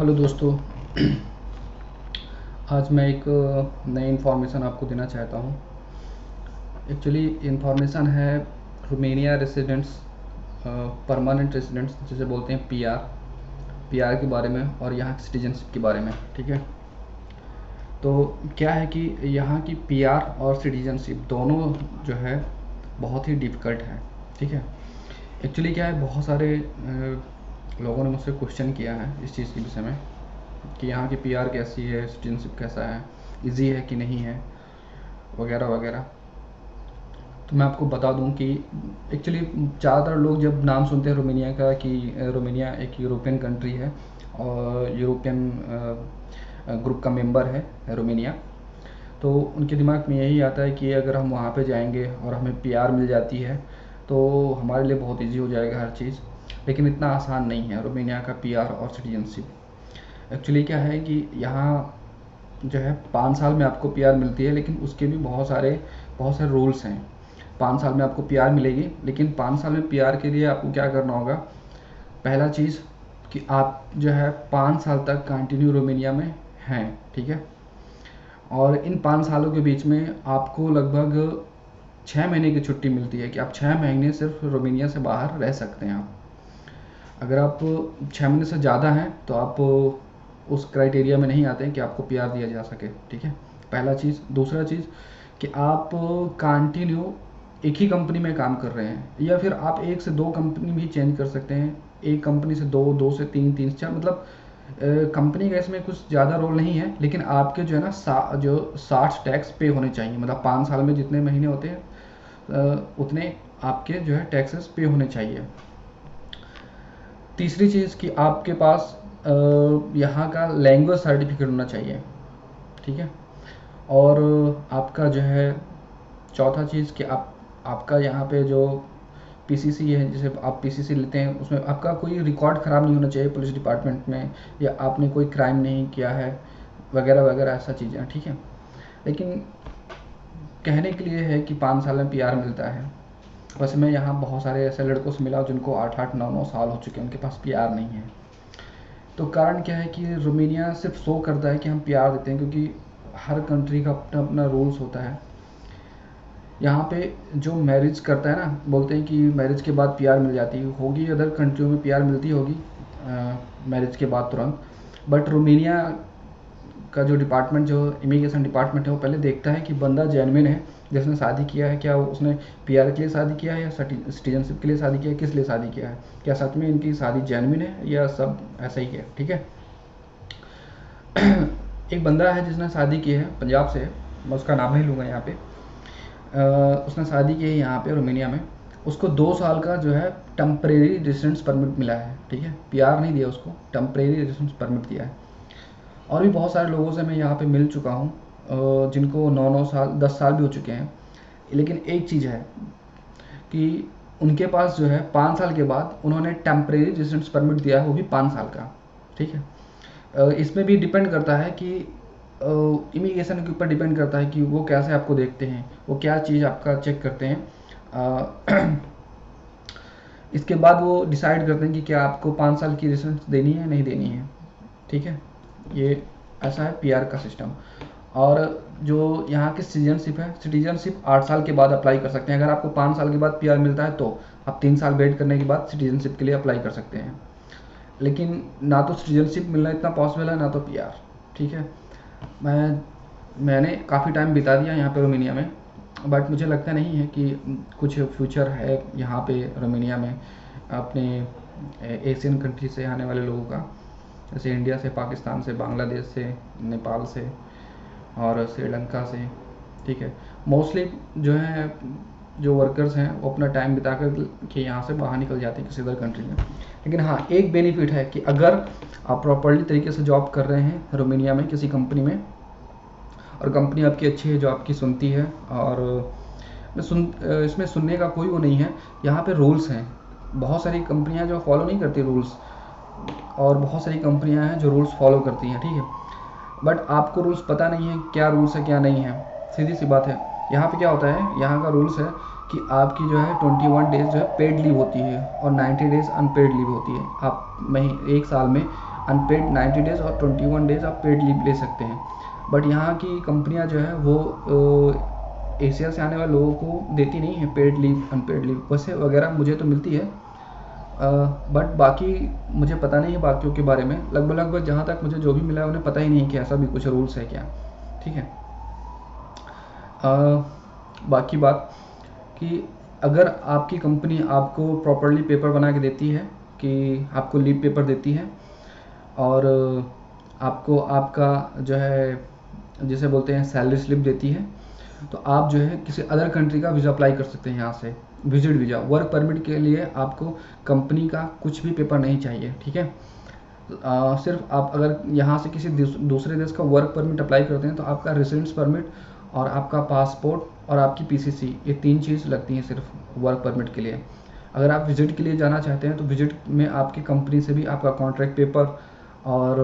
Hello दोस्तों। आज मैं एक नई इन्फॉर्मेशन आपको देना चाहता हूँ। एक्चुअली इन्फॉर्मेशन है रोमेनिया रेसिडेंट्स, परमानेंट रेसिडेंट्स जिसे बोलते हैं पीआर के बारे में और यहाँ की सिटीजनशिप के बारे में। ठीक है, तो क्या है कि यहाँ की पीआर और सिटीजनशिप दोनों जो है बहुत ही डिफ़िकल्ट है। ठीक है, एक्चुअली क्या है, बहुत सारे लोगों ने मुझसे क्वेश्चन किया है इस चीज़ के विषय में कि यहाँ की पीआर कैसी है, सिटीजनशिप कैसा है, इजी है कि नहीं है, वगैरह वगैरह। तो मैं आपको बता दूं कि एक्चुअली ज़्यादातर लोग जब नाम सुनते हैं रोमेनिया का कि रोमेनिया एक यूरोपियन कंट्री है और यूरोपियन ग्रुप का मेंबर है रोमेनिया, तो उनके दिमाग में यही आता है कि अगर हम वहाँ पे जाएंगे और हमें पीआर मिल जाती है तो हमारे लिए बहुत इजी हो जाएगा हर चीज़। लेकिन इतना आसान नहीं है रोमेनिया का पीआर और सिटीजनशिप। एक्चुअली क्या है कि यहाँ जो है 5 साल में आपको पीआर मिलती है, लेकिन उसके भी बहुत सारे रूल्स हैं। 5 साल में आपको पीआर मिलेगी, लेकिन 5 साल में पीआर के लिए आपको क्या करना होगा। पहला चीज़ कि आप जो है 5 साल तक कंटिन्यू रोमेनिया में हैं। ठीक है, और इन 5 सालों के बीच में आपको लगभग 6 महीने की छुट्टी मिलती है कि आप 6 महीने सिर्फ रोमेनिया से बाहर रह सकते हैं। आप अगर आप 6 महीने से ज़्यादा हैं तो आप उस क्राइटेरिया में नहीं आते हैं कि आपको पीआर दिया जा सके। ठीक है, पहला चीज़। दूसरा चीज़ कि आप कंटिन्यू एक ही कंपनी में काम कर रहे हैं, या फिर आप 1 से 2 कंपनी भी चेंज कर सकते हैं। एक कंपनी से 2, 2 से 3, 3 से 4, मतलब कंपनी का इसमें कुछ ज़्यादा रोल नहीं है। लेकिन आपके जो है ना जो 60 टैक्स पे होने चाहिए, मतलब 5 साल में जितने महीने होते हैं उतने आपके जो है टैक्सेस पे होने चाहिए। तीसरी चीज़ कि आपके पास यहाँ का लैंग्वेज सर्टिफिकेट होना चाहिए। ठीक है, और आपका जो है चौथा चीज़ कि आपका यहाँ पे जो पीसीसी है, जैसे आप पीसीसी लेते हैं, उसमें आपका कोई रिकॉर्ड ख़राब नहीं होना चाहिए पुलिस डिपार्टमेंट में, या आपने कोई क्राइम नहीं किया है, वगैरह वगैरह, ऐसा चीज़ें। ठीक है, लेकिन कहने के लिए है कि 5 साल में पीआर मिलता है। वैसे मैं यहाँ बहुत सारे ऐसे लड़कों से मिला जिनको 8-8, 9-9 साल हो चुके हैं, उनके पास पीआर नहीं है। तो कारण क्या है कि रोमेनिया सिर्फ शो करता है कि हम पीआर देते हैं, क्योंकि हर कंट्री का अपना अपना रूल्स होता है। यहाँ पे जो मैरिज करता है ना, बोलते हैं कि मैरिज के बाद पीआर मिल जाती होगी, अदर कंट्रियों में पीआर मिलती होगी मैरिज के बाद तुरंत। बट रोमेनिया का जो डिपार्टमेंट, जो इमिग्रेशन डिपार्टमेंट है, वो पहले देखता है कि बंदा जेन्युइन है, जिसने शादी किया है, क्या उसने पीआर के लिए शादी किया है या सिटीजनशिप के लिए शादी किया है, किस लिए शादी किया है, क्या सच में इनकी शादी जेन्युइन है या सब ऐसा ही है। ठीक है, एक बंदा है जिसने शादी की है, पंजाब से है, मैं उसका नाम नहीं लूँगा यहाँ पे। उसने शादी की है यहाँ पे रोमेनिया में। उसको 2 साल का जो है टेम्परेरी रेजिडेंस परमिट मिला है। ठीक है, पीआर नहीं दिया उसको, टेम्परेरी रेजिडेंस परमिट दिया है। और भी बहुत सारे लोगों से मैं यहाँ पे मिल चुका हूँ जिनको 9-9 साल, 10 साल भी हो चुके हैं। लेकिन एक चीज़ है कि उनके पास जो है 5 साल के बाद उन्होंने टेम्परेरी रेजिडेंस परमिट दिया है, वो भी 5 साल का। ठीक है, इसमें भी डिपेंड करता है कि इमिग्रेशन के ऊपर डिपेंड करता है कि वो कैसे आपको देखते हैं, वो क्या चीज़ आपका चेक करते हैं। इसके बाद वो डिसाइड करते हैं कि क्या आपको 5 साल की रेजिडेंस देनी है नहीं देनी है। ठीक है, ये ऐसा है पीआर का सिस्टम। और जो यहाँ की सिटीजनशिप है, सिटीजनशिप 8 साल के बाद अप्लाई कर सकते हैं। अगर आपको 5 साल के बाद पीआर मिलता है तो आप 3 साल वेट करने के बाद सिटीजनशिप के लिए अप्लाई कर सकते हैं। लेकिन ना तो सिटीजनशिप मिलना इतना पॉसिबल है, ना तो पीआर। ठीक है, मैंने काफ़ी टाइम बिता दिया यहाँ पे रोमेनिया में, बट मुझे लगता नहीं है कि कुछ फ्यूचर है यहाँ पे रोमेनिया में अपने एशियन कंट्री से आने वाले लोगों का, जैसे इंडिया से, पाकिस्तान से, बांग्लादेश से, नेपाल से और श्रीलंका से। ठीक है, मोस्टली जो है जो वर्कर्स हैं वो अपना टाइम बिता कर के यहाँ से बाहर निकल जाते हैं किसी अदर कंट्री में। लेकिन हाँ, एक बेनिफिट है कि अगर आप प्रॉपर्ली तरीके से जॉब कर रहे हैं रोमेनिया में किसी कंपनी में, और कंपनी आपकी अच्छी है, जो आपकी सुनती है, और इसमें सुनने का कोई वो नहीं है। यहाँ पे रूल्स हैं, बहुत सारी कंपनियाँ जो फॉलो नहीं करती रूल्स, और बहुत सारी कंपनियाँ हैं जो रूल्स फॉलो करती हैं। ठीक है, बट आपको रूल्स पता नहीं है क्या रूल्स है क्या नहीं है, सीधी सी बात है। यहाँ पे क्या होता है, यहाँ का रूल्स है कि आपकी जो है 21 डेज जो है पेड लीव होती है और 90 डेज अनपेड लीव होती है। आप एक साल में अनपेड 90 डेज़ और 21 डेज़ आप पेड लीव ले सकते हैं। बट यहाँ की कंपनियाँ जो है वो एशिया से आने वाले लोगों को देती नहीं है पेड लीव, अनपेड लीव वैसे वगैरह मुझे तो मिलती है, बट बाकी मुझे पता नहीं है बाकियों के बारे में। लगभग जहाँ तक मुझे जो भी मिला है उन्हें पता ही नहीं कि ऐसा भी कुछ रूल्स है क्या, ठीक है। बाकी बात कि अगर आपकी कंपनी आपको प्रॉपरली पेपर बना के देती है कि आपको लीव पेपर देती है और आपको आपका जो है जिसे बोलते हैं सैलरी स्लिप देती है, तो आप जो है किसी अदर कंट्री का वीज़ा अप्लाई कर सकते हैं यहाँ से, विजिट वीज़ा। वर्क परमिट के लिए आपको कंपनी का कुछ भी पेपर नहीं चाहिए, ठीक है। सिर्फ आप अगर यहाँ से किसी दूसरे देश का वर्क परमिट अप्लाई करते हैं तो आपका रेसिडेंस परमिट और आपका पासपोर्ट और आपकी पीसीसी, ये 3 चीज़ लगती हैं सिर्फ वर्क परमिट के लिए। अगर आप विजिट के लिए जाना चाहते हैं तो विजिट में आपकी कंपनी से भी आपका कॉन्ट्रैक्ट पेपर और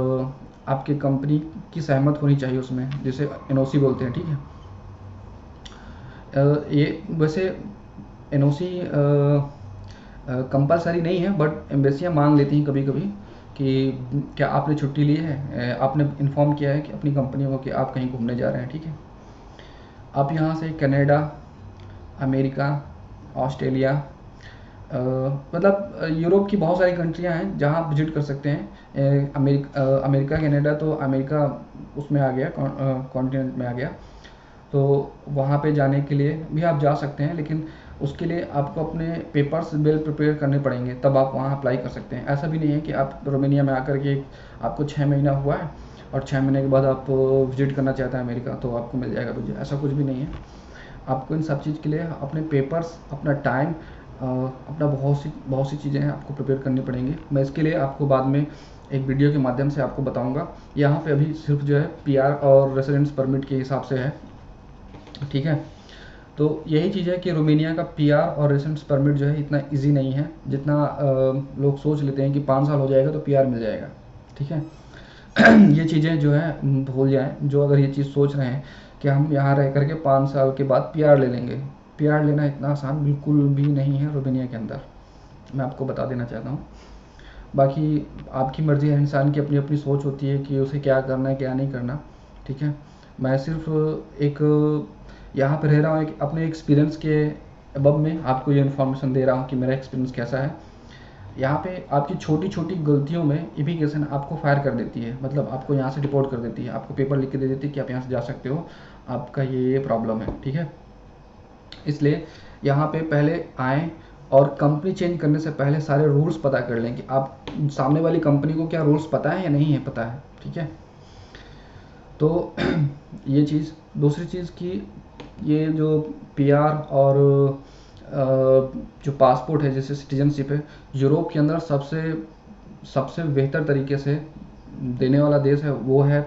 आपकी कंपनी की सहमत होनी चाहिए उसमें, जिसे एनओसी बोलते हैं, ठीक है। ये वैसे एनओसी कंपलसरी नहीं है, बट एम्बेसियाँ मांग लेती हैं कभी कभी कि क्या आपने छुट्टी ली है, आपने इन्फॉर्म किया है कि अपनी कंपनी को कि आप कहीं घूमने जा रहे हैं, ठीक है। आप यहाँ से कनाडा, अमेरिका, ऑस्ट्रेलिया, मतलब यूरोप की बहुत सारी कंट्रियाँ हैं जहाँ आप विजिट कर सकते हैं। अमेरिका कनाडा तो अमेरिका उसमें आ गया, कॉन्टिनेंट में आ गया, तो वहाँ पे जाने के लिए भी आप जा सकते हैं, लेकिन उसके लिए आपको अपने पेपर्स वेल प्रिपेयर करने पड़ेंगे, तब आप वहाँ अप्लाई कर सकते हैं। ऐसा भी नहीं है कि आप रोमानिया में आकर के आपको 6 महीना हुआ है और 6 महीने के बाद आप विजिट करना चाहते हैं अमेरिका तो आपको मिल जाएगा वीज़ा, ऐसा कुछ भी नहीं है। आपको इन सब चीज़ के लिए अपने पेपर्स, अपना टाइम, अपना बहुत सी चीज़ें हैं आपको प्रिपेयर करनी पड़ेंगी। मैं इसके लिए आपको बाद में एक वीडियो के माध्यम से आपको बताऊंगा। यहाँ पे अभी सिर्फ जो है पीआर और रेसिडेंस परमिट के हिसाब से है, ठीक है। तो यही चीज़ है कि रोमानिया का पीआर और रेसिडेंस परमिट जो है इतना इजी नहीं है जितना लोग सोच लेते हैं कि 5 साल हो जाएगा तो पीआर मिल जाएगा, ठीक है। ये चीज़ें जो है भूल जाएं, जो अगर ये चीज़ सोच रहे हैं कि हम यहाँ रह करके 5 साल के बाद पीआर ले लेंगे। पीआर लेना इतना आसान बिल्कुल भी नहीं है रोमानिया के अंदर, मैं आपको बता देना चाहता हूँ। बाकी आपकी मर्ज़ी है, इंसान की अपनी अपनी सोच होती है कि उसे क्या करना है क्या नहीं करना, ठीक है। मैं सिर्फ एक यहाँ पे रह रहा हूँ, एक अपने एक्सपीरियंस के अबब में आपको ये इन्फॉर्मेशन दे रहा हूँ कि मेरा एक्सपीरियंस कैसा है। यहाँ पे आपकी छोटी छोटी गलतियों में इमिग्रेशन आपको फायर कर देती है, मतलब आपको यहाँ से डिपोर्ट कर देती है, आपको पेपर लिख के दे देती है कि आप यहाँ से जा सकते हो, आपका ये प्रॉब्लम है, ठीक है। इसलिए यहाँ पे पहले आएँ और कंपनी चेंज करने से पहले सारे रूल्स पता कर लें कि आप सामने वाली कंपनी को क्या रूल्स पता है या नहीं है पता है, ठीक है। तो ये चीज़, दूसरी चीज़ की ये जो पीआर और जो पासपोर्ट है जैसे सिटीजनशिप है, यूरोप के अंदर सबसे बेहतर तरीके से देने वाला देश है वो है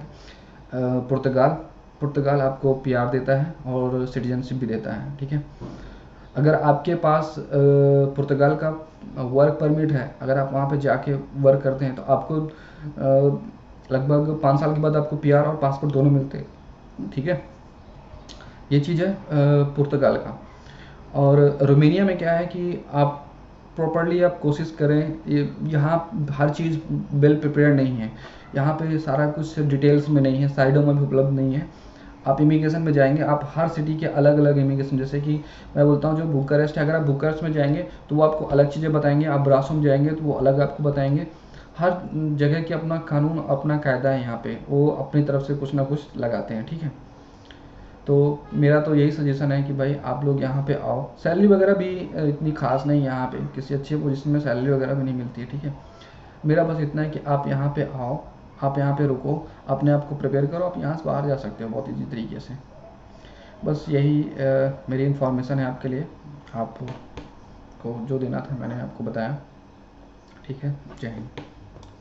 पुर्तगाल। पुर्तगाल आपको पीआर देता है और सिटीजनशिप भी देता है, ठीक है। अगर आपके पास पुर्तगाल का वर्क परमिट है, अगर आप वहाँ पे जाके वर्क करते हैं तो आपको लगभग 5 साल के बाद आपको पीआर और पासपोर्ट दोनों मिलते हैं, ठीक है। ये चीज़ है पुर्तगाल का। और रोमानिया में क्या है कि आप प्रॉपरली आप कोशिश करें, ये यहाँ हर चीज़ वेल प्रिपेयर्ड नहीं है, यहाँ पे सारा कुछ डिटेल्स में नहीं है, साइडों में भी उपलब्ध नहीं है। आप इमिग्रेशन में जाएंगे, आप हर सिटी के अलग अलग इमिग्रेशन, जैसे कि मैं बोलता हूँ जो बुकारेस्ट है, अगर आप बुकारेस्ट में जाएंगे तो वो आपको अलग चीज़ें बताएंगे, आप ब्रासो में जाएंगे तो वो अलग आपको बताएंगे। हर जगह की अपना कानून, अपना कायदा है, यहाँ पे वो अपनी तरफ से कुछ ना कुछ लगाते हैं, ठीक है। तो मेरा तो यही सजेशन है कि भाई आप लोग यहाँ पे आओ। सैलरी वगैरह भी इतनी खास नहीं, यहाँ पे किसी अच्छे पोजीशन में सैलरी वगैरह भी नहीं मिलती है, ठीक है। मेरा बस इतना है कि आप यहाँ पे आओ, आप यहाँ पे रुको, अपने आप को प्रिपेयर करो, आप यहाँ से बाहर जा सकते हो बहुत ईजी तरीके से। बस यही मेरी इन्फॉर्मेशन है आपके लिए, आपको जो देना था मैंने आपको बताया, ठीक है। जय हिंद।